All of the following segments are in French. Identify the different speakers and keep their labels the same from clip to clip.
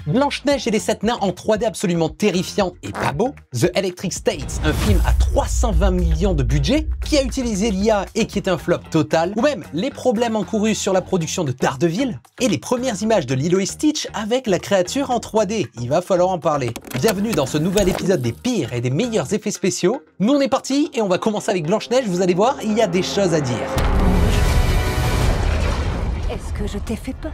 Speaker 1: Blanche-Neige et les 7 nains en 3D absolument terrifiant et pas beau, The Electric States, un film à 320 millions de budget, qui a utilisé l'IA et qui est un flop total, ou même les problèmes encourus sur la production de Daredevil, et les premières images de Lilo et Stitch avec la créature en 3D, il va falloir en parler. Bienvenue dans ce nouvel épisode des pires et des meilleurs effets spéciaux. Nous on est parti et on va commencer avec Blanche-Neige, vous allez voir, il y a des choses à dire.
Speaker 2: Est-ce que je t'ai fait peur ?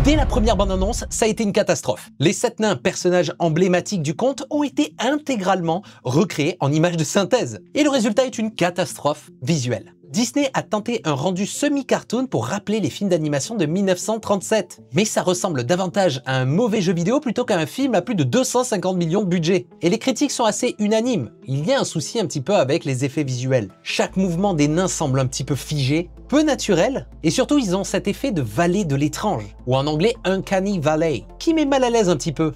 Speaker 1: Dès la première bande-annonce, ça a été une catastrophe. Les 7 nains, personnages emblématiques du conte, ont été intégralement recréés en images de synthèse. Et le résultat est une catastrophe visuelle. Disney a tenté un rendu semi-cartoon pour rappeler les films d'animation de 1937. Mais ça ressemble davantage à un mauvais jeu vidéo plutôt qu'à un film à plus de 250 millions de budget. Et les critiques sont assez unanimes. Il y a un souci un petit peu avec les effets visuels. Chaque mouvement des nains semble un petit peu figé, peu naturel, et surtout ils ont cet effet de vallée de l'étrange, ou en anglais Uncanny Valley, qui met mal à l'aise un petit peu.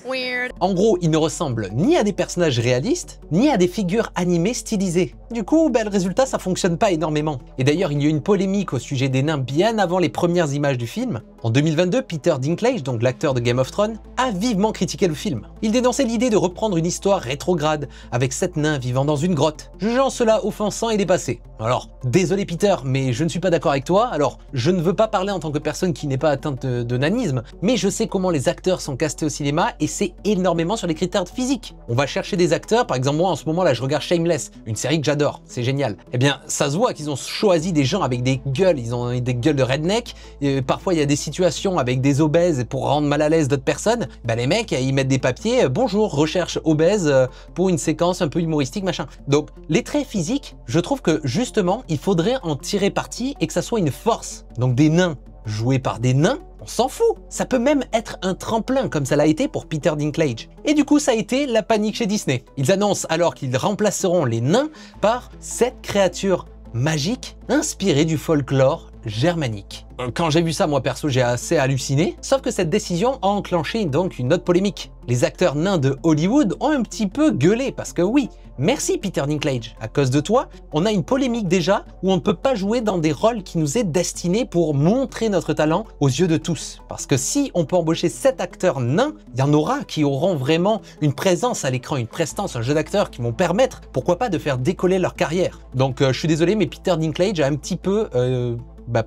Speaker 3: Weird.
Speaker 1: En gros, ils ne ressemblent ni à des personnages réalistes, ni à des figures animées stylisées. Du coup, le résultat, ça fonctionne pas énormément. Et d'ailleurs, il y a eu une polémique au sujet des nains bien avant les premières images du film. En 2022, Peter Dinklage, donc l'acteur de Game of Thrones, a vivement critiqué le film. Il dénonçait l'idée de reprendre une histoire rétrograde, avec 7 nains vivant dans une grotte, jugeant cela offensant et dépassé. Alors, désolé Peter, mais je ne suis pas d'accord avec toi. Alors, je ne veux pas parler en tant que personne qui n'est pas atteinte de nanisme, mais je sais comment les acteurs sont castés au cinéma et c'est énormément sur les critères physiques. On va chercher des acteurs, par exemple moi en ce moment là je regarde Shameless, une série que j'adore, c'est génial. Eh bien ça se voit qu'ils ont choisi des gens avec des gueules, ils ont des gueules de redneck, et parfois il y a des situations avec des obèses pour rendre mal à l'aise d'autres personnes, les mecs ils mettent des papiers, bonjour recherche obèse pour une séquence un peu humoristique machin. Donc les traits physiques, je trouve que justement il faudrait en tirer parti et que ça soit une force. Donc des nains joués par des nains, on s'en fout. Ça peut même être un tremplin comme ça l'a été pour Peter Dinklage. Et du coup, ça a été la panique chez Disney. Ils annoncent alors qu'ils remplaceront les nains par cette créature magique inspirée du folklore germanique. Quand j'ai vu ça, moi perso, j'ai assez halluciné. Sauf que cette décision a enclenché donc une autre polémique. Les acteurs nains de Hollywood ont un petit peu gueulé parce que oui, merci Peter Dinklage. À cause de toi, on a une polémique déjà où on ne peut pas jouer dans des rôles qui nous est destiné pour montrer notre talent aux yeux de tous. Parce que si on peut embaucher 7 acteurs nains, il y en aura qui auront vraiment une présence à l'écran, une prestance, un jeu d'acteurs qui vont permettre, pourquoi pas, de faire décoller leur carrière. Donc je suis désolé, mais Peter Dinklage a un petit peu...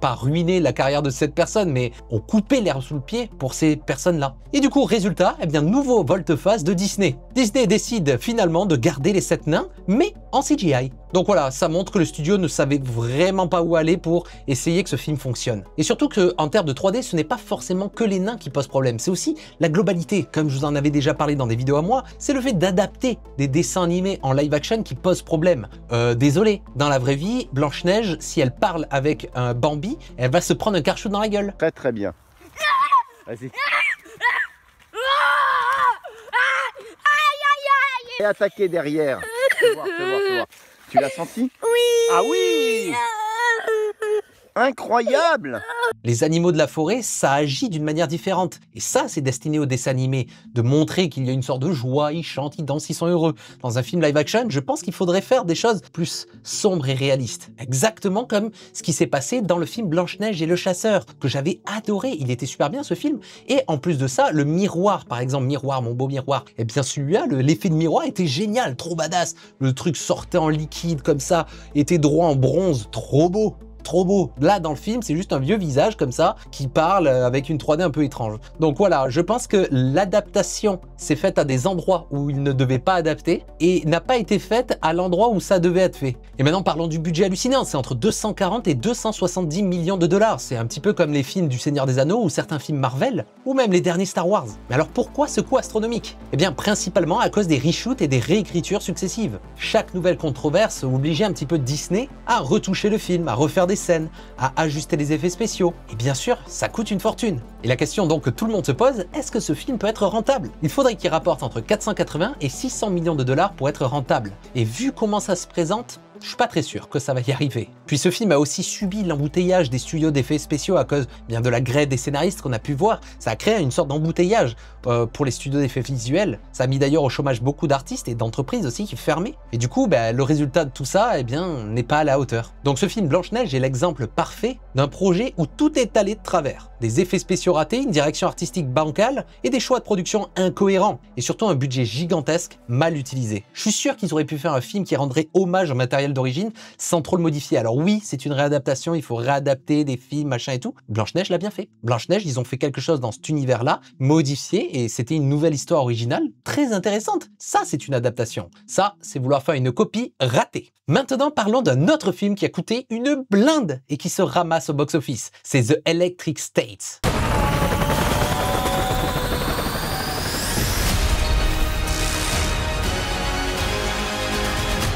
Speaker 1: pas ruiner la carrière de cette personne, mais on coupait l'herbe sous le pied pour ces personnes-là. Et du coup, résultat, nouveau volte-face de Disney. Disney décide finalement de garder les 7 nains, mais en CGI. Donc voilà, ça montre que le studio ne savait vraiment pas où aller pour essayer que ce film fonctionne. Et surtout qu'en termes de 3D, ce n'est pas forcément que les nains qui posent problème, c'est aussi la globalité. Comme je vous en avais déjà parlé dans des vidéos à moi, c'est le fait d'adapter des dessins animés en live action qui pose problème. Désolé, dans la vraie vie, Blanche-Neige, si elle parle avec un Bambi, elle va se prendre un carchou dans la gueule.
Speaker 4: Très bien. Vas-y. Et attaquer derrière. Fais voir. Tu l'as senti?
Speaker 3: Oui.
Speaker 4: Ah oui. Incroyable!
Speaker 1: Les animaux de la forêt, ça agit d'une manière différente. Et ça, c'est destiné aux dessins animés, de montrer qu'il y a une sorte de joie, ils chantent, ils dansent, ils sont heureux. Dans un film live action, je pense qu'il faudrait faire des choses plus sombres et réalistes. Exactement comme ce qui s'est passé dans le film Blanche-Neige et le Chasseur, que j'avais adoré, il était super bien ce film. Et en plus de ça, le miroir, par exemple, miroir, mon beau miroir, et bien celui-là, l'effet de miroir était génial, trop badass. Le truc sortait en liquide comme ça, était droit en bronze, trop beau. Trop beau. Là, dans le film, c'est juste un vieux visage comme ça qui parle avec une 3D un peu étrange. Donc voilà, je pense que l'adaptation s'est faite à des endroits où il ne devait pas adapter et n'a pas été faite à l'endroit où ça devait être fait. Et maintenant, parlons du budget hallucinant. C'est entre 240 et 270 millions de dollars. C'est un petit peu comme les films du Seigneur des Anneaux ou certains films Marvel ou même les derniers Star Wars. Mais alors pourquoi ce coût astronomique? Eh bien, principalement à cause des reshoots et des réécritures successives. Chaque nouvelle controverse obligeait un petit peu Disney à retoucher le film, à refaire des scènes, à ajuster les effets spéciaux. Et bien sûr, ça coûte une fortune. Et la question donc que tout le monde se pose, est-ce que ce film peut être rentable? Il faudrait qu'il rapporte entre 480 et 600 millions de dollars pour être rentable. Et vu comment ça se présente, je suis pas très sûr que ça va y arriver. Puis ce film a aussi subi l'embouteillage des studios d'effets spéciaux à cause bien de la grève des scénaristes qu'on a pu voir. Ça a créé une sorte d'embouteillage pour les studios d'effets visuels. Ça a mis d'ailleurs au chômage beaucoup d'artistes et d'entreprises aussi qui fermaient. Et du coup, le résultat de tout ça, eh bien, n'est pas à la hauteur. Donc ce film Blanche-Neige est l'exemple parfait d'un projet où tout est allé de travers. Des effets spéciaux ratés, une direction artistique bancale et des choix de production incohérents. Et surtout un budget gigantesque mal utilisé. Je suis sûr qu'ils auraient pu faire un film qui rendrait hommage au matériel d'origine sans trop le modifier. Alors oui, c'est une réadaptation, il faut réadapter des films, machin et tout. Blanche-Neige l'a bien fait. Blanche-Neige, ils ont fait quelque chose dans cet univers-là, modifié, et c'était une nouvelle histoire originale très intéressante. Ça, c'est une adaptation. Ça, c'est vouloir faire une copie ratée. Maintenant, parlons d'un autre film qui a coûté une blinde et qui se ramasse au box-office. C'est The Electric States. «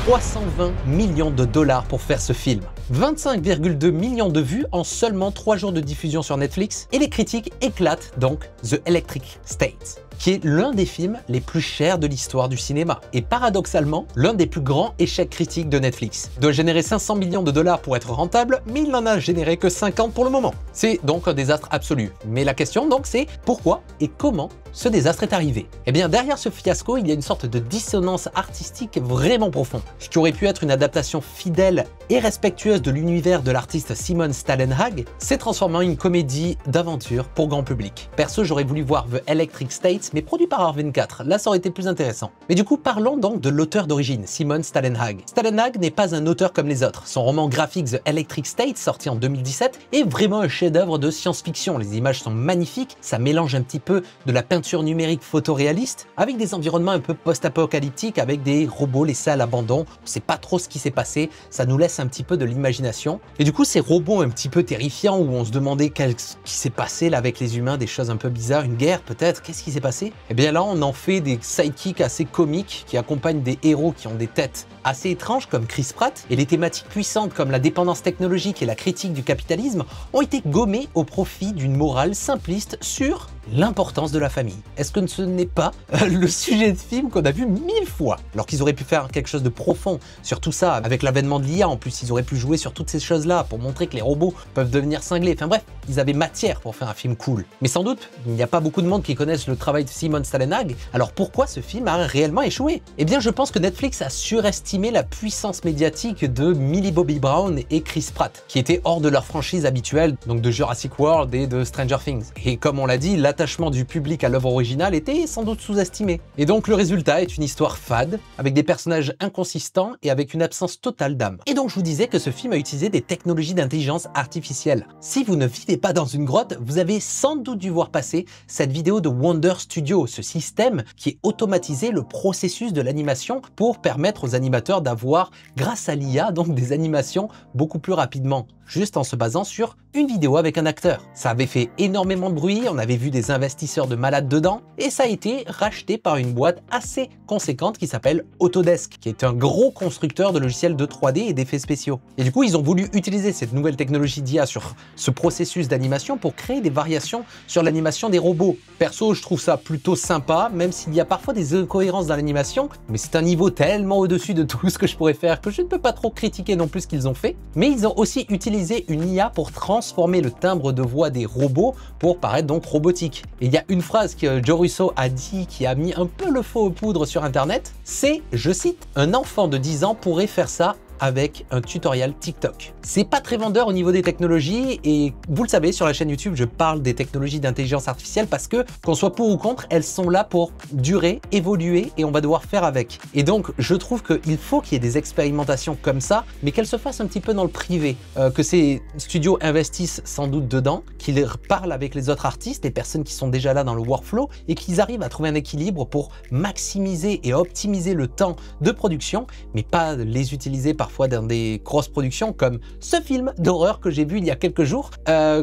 Speaker 1: 320 millions de dollars pour faire ce film. 25,2 millions de vues en seulement 3 jours de diffusion sur Netflix. Et les critiques éclatent donc The Electric States, qui est l'un des films les plus chers de l'histoire du cinéma. Et paradoxalement, l'un des plus grands échecs critiques de Netflix. Il doit générer 500 millions de dollars pour être rentable, mais il n'en a généré que 50 pour le moment. C'est donc un désastre absolu. Mais la question donc c'est pourquoi et comment ce désastre est arrivé? Eh bien derrière ce fiasco, il y a une sorte de dissonance artistique vraiment profonde. Ce qui aurait pu être une adaptation fidèle et respectueuse de l'univers de l'artiste Simon Stalenhag s'est transformé en une comédie d'aventure pour grand public. Perso, j'aurais voulu voir The Electric States, mais produit par A24. Là, ça aurait été plus intéressant. Mais du coup, parlons donc de l'auteur d'origine, Simon Stalenhag. Stalenhag n'est pas un auteur comme les autres. Son roman graphique The Electric States, sorti en 2017, est vraiment un chef-d'œuvre de science-fiction. Les images sont magnifiques, ça mélange un petit peu de la peinture numérique photoréaliste avec des environnements un peu post-apocalyptiques, avec des robots laissés à l'abandon. On sait pas trop ce qui s'est passé, ça nous laisse un petit peu de l'imagination. Et du coup, ces robots un petit peu terrifiants où on se demandait qu'est-ce qui s'est passé là avec les humains, des choses un peu bizarres, une guerre peut-être, qu'est-ce qui s'est passé? Et bien là, on en fait des sidekicks assez comiques qui accompagnent des héros qui ont des têtes assez étranges comme Chris Pratt, et les thématiques puissantes comme la dépendance technologique et la critique du capitalisme ont été gommées au profit d'une morale simpliste sur l'importance de la famille. Est-ce que ce n'est pas le sujet de film qu'on a vu 1000 fois? Alors qu'ils auraient pu faire quelque chose de profond sur tout ça, avec l'avènement de l'IA, en plus ils auraient pu jouer sur toutes ces choses-là pour montrer que les robots peuvent devenir cinglés. Enfin bref, ils avaient matière pour faire un film cool. Mais sans doute, il n'y a pas beaucoup de monde qui connaissent le travail de Simon Stalenhag, alors pourquoi ce film a réellement échoué? Eh bien je pense que Netflix a surestimé la puissance médiatique de Millie Bobby Brown et Chris Pratt, qui étaient hors de leur franchise habituelle, donc de Jurassic World et de Stranger Things. Et comme on l'a dit, l'attachement du public à l'œuvre originale était sans doute sous-estimé. Et donc le résultat est une histoire fade, avec des personnages inconsistants et avec une absence totale d'âme. Et donc je vous disais que ce film a utilisé des technologies d'intelligence artificielle. Si vous ne vivez pas dans une grotte, vous avez sans doute dû voir passer cette vidéo de Wonder Studio, ce système qui est automatisé le processus de l'animation pour permettre aux animateurs d'avoir, grâce à l'IA, donc des animations beaucoup plus rapidement, juste en se basant sur une vidéo avec un acteur. Ça avait fait énormément de bruit, on avait vu des investisseurs de malades dedans, et ça a été racheté par une boîte assez conséquente qui s'appelle Autodesk, qui est un gros constructeur de logiciels de 3D et d'effets spéciaux. Et du coup, ils ont voulu utiliser cette nouvelle technologie d'IA sur ce processus d'animation pour créer des variations sur l'animation des robots. Perso, je trouve ça plutôt sympa, même s'il y a parfois des incohérences dans l'animation, mais c'est un niveau tellement au-dessus de tout ce que je pourrais faire que je ne peux pas trop critiquer non plus ce qu'ils ont fait. Mais ils ont aussi utilisé une IA pour transformer le timbre de voix des robots pour paraître donc robotique. Et il y a une phrase que Joe Russo a dit qui a mis un peu le feu aux poudres sur internet, c'est, je cite, « Un enfant de 10 ans pourrait faire ça avec un tutoriel TikTok ». C'est pas très vendeur au niveau des technologies, et vous le savez, sur la chaîne YouTube, je parle des technologies d'intelligence artificielle parce que, qu'on soit pour ou contre, elles sont là pour durer, évoluer, et on va devoir faire avec. Et donc, je trouve qu'il faut qu'il y ait des expérimentations comme ça, mais qu'elles se fassent un petit peu dans le privé, que ces studios investissent sans doute dedans, qu'ils parlent avec les autres artistes, les personnes qui sont déjà là dans le workflow, et qu'ils arrivent à trouver un équilibre pour maximiser et optimiser le temps de production, mais pas les utiliser parfois dans des grosses productions comme ce film d'horreur que j'ai vu il y a quelques jours.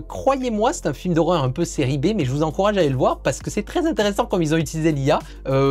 Speaker 1: Croyez-moi, c'est un film d'horreur un peu série B, mais je vous encourage à aller le voir parce que c'est très intéressant comme ils ont utilisé l'IA.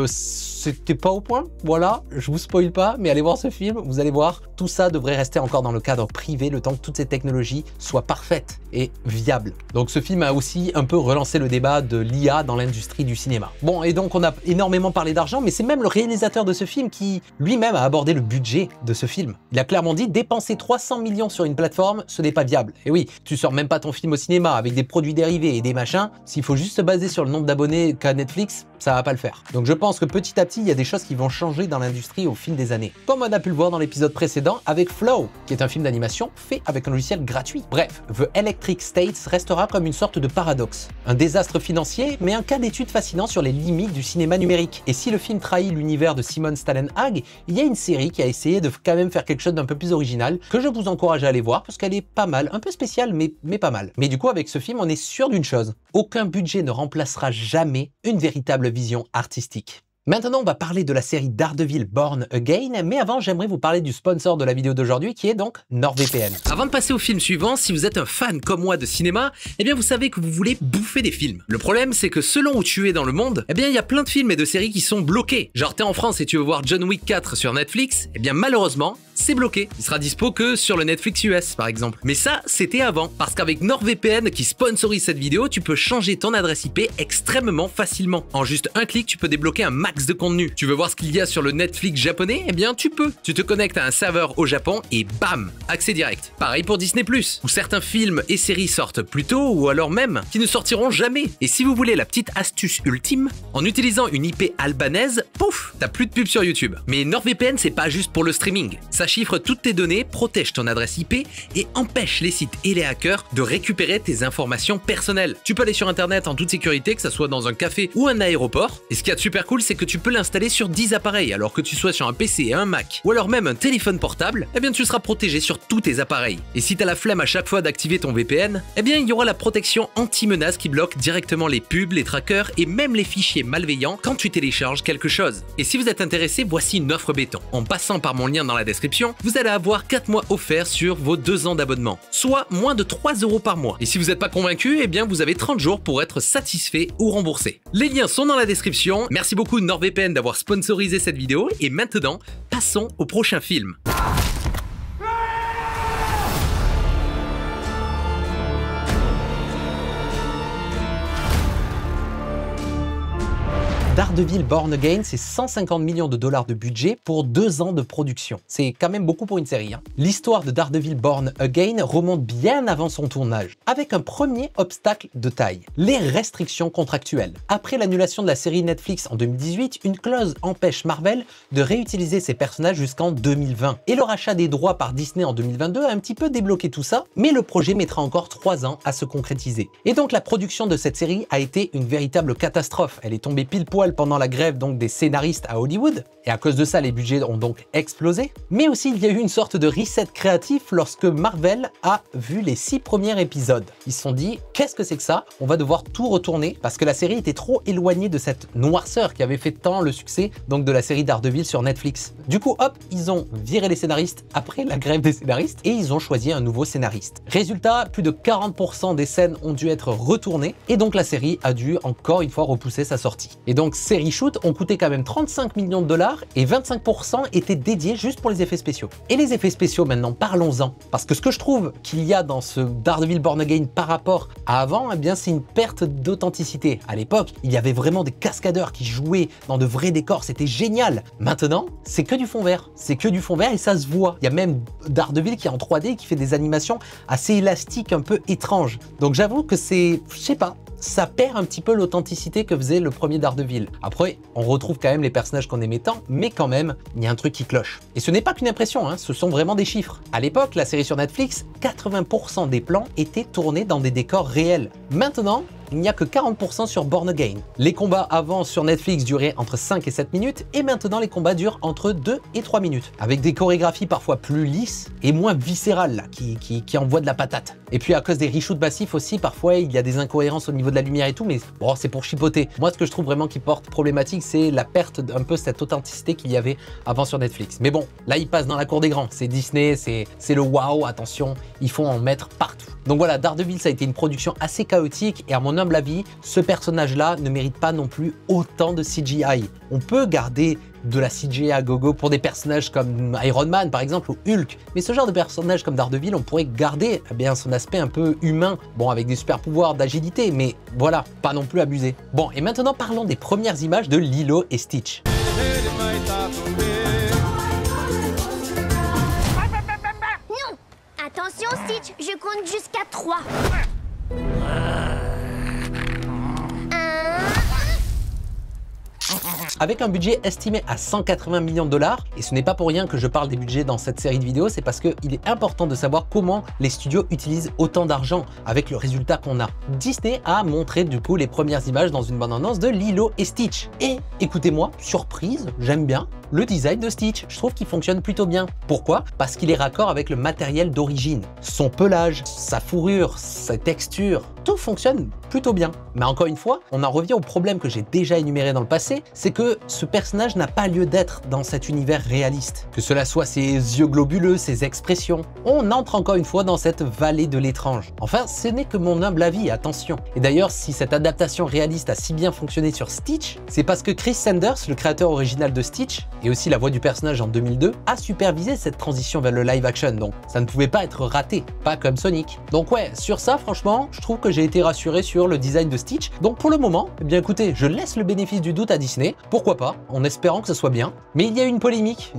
Speaker 1: C'était pas au point, voilà, je vous spoil pas, mais allez voir ce film, vous allez voir, tout ça devrait rester encore dans le cadre privé le temps que toutes ces technologies soient parfaites et viables. Donc ce film a aussi un peu relancé le débat de l'IA dans l'industrie du cinéma. Bon, et donc on a énormément parlé d'argent, mais c'est même le réalisateur de ce film qui lui-même a abordé le budget de ce film. Il Il a clairement dit dépenser 300 millions sur une plateforme, ce n'est pas viable. Et oui, tu sors même pas ton film au cinéma avec des produits dérivés et des machins, s'il faut juste se baser sur le nombre d'abonnés qu'a Netflix, ça va pas le faire. Donc je pense que petit à petit, il y a des choses qui vont changer dans l'industrie au fil des années. Comme on a pu le voir dans l'épisode précédent avec Flow, qui est un film d'animation fait avec un logiciel gratuit. Bref, The Electric States restera comme une sorte de paradoxe. Un désastre financier, mais un cas d'étude fascinant sur les limites du cinéma numérique. Et si le film trahit l'univers de Simon Stålenhag, il y a une série qui a essayé de quand même faire quelque chose d'un peu plus original, que je vous encourage à aller voir, parce qu'elle est pas mal, un peu spéciale, mais pas mal. Mais du coup, avec ce film, on est sûr d'une chose, aucun budget ne remplacera jamais une véritable vision artistique. Maintenant, on va parler de la série Daredevil Born Again, mais avant, j'aimerais vous parler du sponsor de la vidéo d'aujourd'hui, qui est donc NordVPN. Avant de passer au film suivant, si vous êtes un fan comme moi de cinéma, eh bien vous savez que vous voulez bouffer des films. Le problème, c'est que selon où tu es dans le monde, eh bien il y a plein de films et de séries qui sont bloqués. Genre t'es en France et tu veux voir John Wick 4 sur Netflix, eh bien malheureusement, c'est bloqué. Il sera dispo que sur le Netflix US par exemple. Mais ça, c'était avant, parce qu'avec NordVPN qui sponsorise cette vidéo, tu peux changer ton adresse IP extrêmement facilement. En juste un clic, tu peux débloquer un max de contenu. Tu veux voir ce qu'il y a sur le Netflix japonais? Eh bien tu peux. Tu te connectes à un serveur au Japon et bam, accès direct. Pareil pour Disney+, où certains films et séries sortent plus tôt ou alors même qui ne sortiront jamais. Et si vous voulez la petite astuce ultime, en utilisant une IP albanaise, pouf, t'as plus de pub sur YouTube. Mais NordVPN, c'est pas juste pour le streaming. Ça chiffre toutes tes données, protège ton adresse IP et empêche les sites et les hackers de récupérer tes informations personnelles. Tu peux aller sur internet en toute sécurité, que ça soit dans un café ou un aéroport. Et ce qui est super cool, c'est que tu peux l'installer sur 10 appareils, alors que tu sois sur un PC et un Mac, ou alors même un téléphone portable, eh bien tu seras protégé sur tous tes appareils. Et si t'as la flemme à chaque fois d'activer ton VPN, eh bien il y aura la protection anti-menace qui bloque directement les pubs, les trackers et même les fichiers malveillants quand tu télécharges quelque chose. Et si vous êtes intéressé, voici une offre béton. En passant par mon lien dans la description, vous allez avoir 4 mois offerts sur vos 2 ans d'abonnement, soit moins de 3 € par mois. Et si vous n'êtes pas convaincu, eh bien vous avez 30 jours pour être satisfait ou remboursé. Les liens sont dans la description. Merci beaucoup NordVPN d'avoir sponsorisé cette vidéo et maintenant, passons au prochain film. Daredevil Born Again, c'est 150 millions de dollars de budget pour 2 ans de production. C'est quand même beaucoup pour une série. L'histoire de Daredevil Born Again remonte bien avant son tournage, avec un premier obstacle de taille, les restrictions contractuelles. Après l'annulation de la série Netflix en 2018, une clause empêche Marvel de réutiliser ses personnages jusqu'en 2020. Et le rachat des droits par Disney en 2022 a un petit peu débloqué tout ça, mais le projet mettra encore 3 ans à se concrétiser. Et donc la production de cette série a été une véritable catastrophe. Elle est tombée pile poil pendant la grève donc des scénaristes à Hollywood, et à cause de ça les budgets ont donc explosé. Mais aussi il y a eu une sorte de reset créatif lorsque Marvel a vu les 6 premiers épisodes. Ils se sont dit qu'est-ce que c'est que ça? On va devoir tout retourner parce que la série était trop éloignée de cette noirceur qui avait fait tant le succès donc de la série Daredevil sur Netflix. Du coup hop, ils ont viré les scénaristes après la grève des scénaristes et ils ont choisi un nouveau scénariste. Résultat, plus de 40% des scènes ont dû être retournées et donc la série a dû encore une fois repousser sa sortie. Et donc ces reshoots ont coûté quand même 35 millions de dollars et 25% étaient dédiés juste pour les effets spéciaux. Et les effets spéciaux maintenant, parlons-en. Parce que ce que je trouve qu'il y a dans ce Daredevil Born Again par rapport à avant, eh bien c'est une perte d'authenticité. À l'époque, il y avait vraiment des cascadeurs qui jouaient dans de vrais décors, c'était génial. Maintenant, c'est que du fond vert. C'est que du fond vert et ça se voit. Il y a même Daredevil qui est en 3D qui fait des animations assez élastiques, un peu étranges. Donc j'avoue que c'est, je sais pas, ça perd un petit peu l'authenticité que faisait le premier Daredevil. Après, on retrouve quand même les personnages qu'on aimait tant, mais quand même, il y a un truc qui cloche. Et ce n'est pas qu'une impression, hein, ce sont vraiment des chiffres. À l'époque, la série sur Netflix, 80% des plans étaient tournés dans des décors réels. Maintenant, il n'y a que 40% sur Born Again. Les combats avant sur Netflix duraient entre 5 et 7 minutes et maintenant les combats durent entre 2 et 3 minutes. Avec des chorégraphies parfois plus lisses et moins viscérales là, qui envoient de la patate. Et puis à cause des reshoots massifs aussi, parfois il y a des incohérences au niveau de la lumière et tout, mais bon, c'est pour chipoter. Moi ce que je trouve vraiment qui porte problématique, c'est la perte d'un peu cette authenticité qu'il y avait avant sur Netflix. Mais bon, là il passe dans la cour des grands, c'est Disney, c'est le wow, attention, il faut en mettre partout. Donc voilà, Daredevil ça a été une production assez chaotique et à mon humble avis, ce personnage-là ne mérite pas non plus autant de CGI. On peut garder de la CGI à gogo pour des personnages comme Iron Man par exemple ou Hulk, mais ce genre de personnage comme Daredevil, on pourrait garder eh bien, son aspect un peu humain, bon avec des super pouvoirs d'agilité, mais voilà, pas non plus abusé. Bon, et maintenant parlons des premières images de Lilo et Stitch.
Speaker 3: Stitch, je compte jusqu'à 3.
Speaker 1: Avec un budget estimé à 180 millions de $, et ce n'est pas pour rien que je parle des budgets dans cette série de vidéos, c'est parce qu'il est important de savoir comment les studios utilisent autant d'argent avec le résultat qu'on a. Disney a montré du coup les premières images dans une bande-annonce de Lilo et Stitch. Et écoutez-moi, surprise, j'aime bien le design de Stitch. Je trouve qu'il fonctionne plutôt bien. Pourquoi? Parce qu'il est raccord avec le matériel d'origine. Son pelage, sa fourrure, sa texture, tout fonctionne plutôt bien. Mais encore une fois, on en revient au problème que j'ai déjà énuméré dans le passé, c'est que ce personnage n'a pas lieu d'être dans cet univers réaliste. Que cela soit ses yeux globuleux, ses expressions, on entre encore une fois dans cette vallée de l'étrange. Enfin, ce n'est que mon humble avis, attention. Et d'ailleurs, si cette adaptation réaliste a si bien fonctionné sur Stitch, c'est parce que Chris Sanders, le créateur original de Stitch, et aussi la voix du personnage en 2002, a supervisé cette transition vers le live action, donc ça ne pouvait pas être raté, pas comme Sonic. Donc ouais, sur ça, franchement, je trouve que j'ai été rassuré sur le design de Stitch. Donc pour le moment, eh bien écoutez, je laisse le bénéfice du doute à Disney, pourquoi pas, en espérant que ce soit bien. Mais il y a une polémique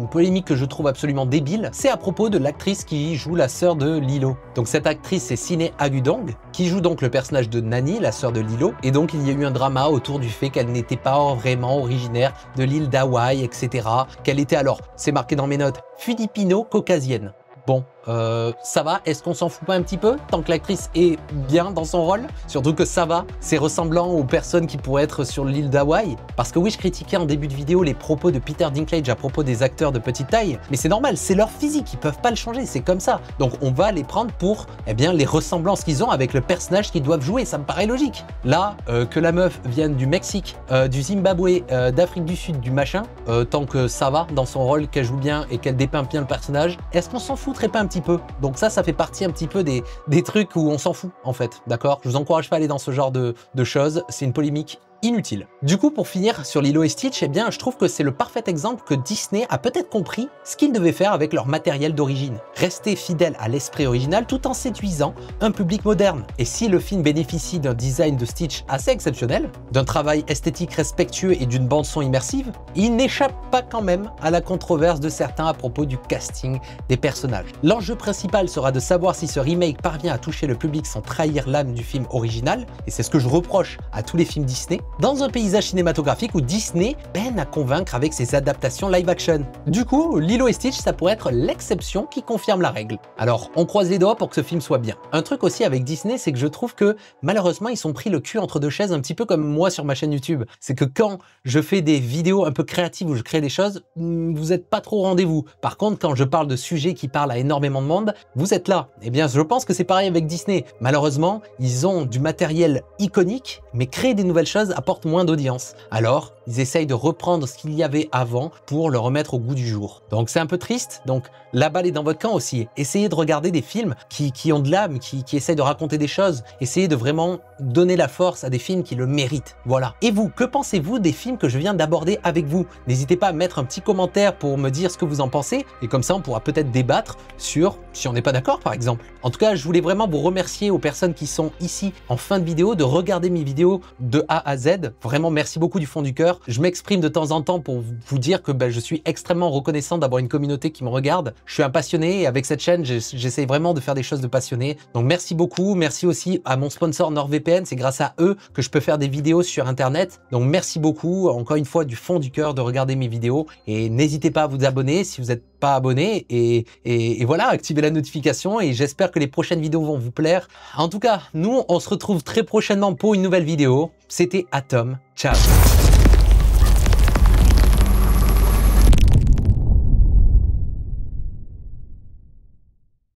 Speaker 1: que je trouve absolument débile, c'est à propos de l'actrice qui joue la sœur de Lilo. Donc cette actrice, c'est Siné Agudong, qui joue donc le personnage de Nani, la sœur de Lilo, et donc il y a eu un drama autour du fait qu'elle n'était pas vraiment originaire de l'île d'Hawaï, etc. Qu'elle était alors, c'est marqué dans mes notes, philippino-caucasienne. Bon, ça va, est-ce qu'on s'en fout pas un petit peu tant que l'actrice est bien dans son rôle? Surtout que ça va, c'est ressemblant aux personnes qui pourraient être sur l'île d'Hawaï. Parce que oui, je critiquais en début de vidéo les propos de Peter Dinklage à propos des acteurs de petite taille, mais c'est normal, c'est leur physique, ils peuvent pas le changer, c'est comme ça. Donc on va les prendre pour, eh bien, les ressemblances qu'ils ont avec le personnage qu'ils doivent jouer, ça me paraît logique. Là, que la meuf vienne du Mexique, du Zimbabwe, d'Afrique du Sud, du machin, tant que ça va dans son rôle, qu'elle joue bien et qu'elle dépeint bien le personnage, est-ce qu'on s'en foutrait pas un petit peu? Donc ça fait partie un petit peu des trucs où on s'en fout en fait, d'accord? Je vous encourage pas à aller dans ce genre de choses, c'est une polémique inutile. Du coup, pour finir sur Lilo et Stitch, eh bien, je trouve que c'est le parfait exemple que Disney a peut-être compris ce qu'ils devaient faire avec leur matériel d'origine. Rester fidèle à l'esprit original tout en séduisant un public moderne. Et si le film bénéficie d'un design de Stitch assez exceptionnel, d'un travail esthétique respectueux et d'une bande-son immersive, il n'échappe pas quand même à la controverse de certains à propos du casting des personnages. L'enjeu principal sera de savoir si ce remake parvient à toucher le public sans trahir l'âme du film original, et c'est ce que je reproche à tous les films Disney, dans un paysage cinématographique où Disney peine à convaincre avec ses adaptations live action. Du coup, Lilo et Stitch, ça pourrait être l'exception qui confirme la règle. Alors, on croise les doigts pour que ce film soit bien. Un truc aussi avec Disney, c'est que je trouve que malheureusement, ils sont pris le cul entre deux chaises, un petit peu comme moi sur ma chaîne YouTube. C'est que quand je fais des vidéos un peu créatives où je crée des choses, vous n'êtes pas trop au rendez-vous. Par contre, quand je parle de sujets qui parlent à énormément de monde, vous êtes là. Eh bien, je pense que c'est pareil avec Disney. Malheureusement, ils ont du matériel iconique, mais créer des nouvelles choses apporte moins d'audience. Alors, ils essayent de reprendre ce qu'il y avait avant pour le remettre au goût du jour. Donc c'est un peu triste. Donc la balle est dans votre camp aussi. Essayez de regarder des films qui ont de l'âme, qui essayent de raconter des choses. Essayez de vraiment donner la force à des films qui le méritent. Voilà. Et vous, que pensez-vous des films que je viens d'aborder avec vous? N'hésitez pas à mettre un petit commentaire pour me dire ce que vous en pensez. Et comme ça, on pourra peut-être débattre sur si on n'est pas d'accord, par exemple. En tout cas, je voulais vraiment vous remercier aux personnes qui sont ici en fin de vidéo de regarder mes vidéos de A à Z. Vraiment, merci beaucoup du fond du cœur. Je m'exprime de temps en temps pour vous dire que je suis extrêmement reconnaissant d'avoir une communauté qui me regarde. Je suis un passionné et avec cette chaîne, j'essaie vraiment de faire des choses de passionné. Donc merci beaucoup. Merci aussi à mon sponsor NordVPN. C'est grâce à eux que je peux faire des vidéos sur Internet. Donc merci beaucoup, encore une fois, du fond du cœur de regarder mes vidéos. Et n'hésitez pas à vous abonner si vous n'êtes pas abonné. Et voilà, activez la notification et j'espère que les prochaines vidéos vont vous plaire. En tout cas, nous, on se retrouve très prochainement pour une nouvelle vidéo. C'était Atom. Ciao!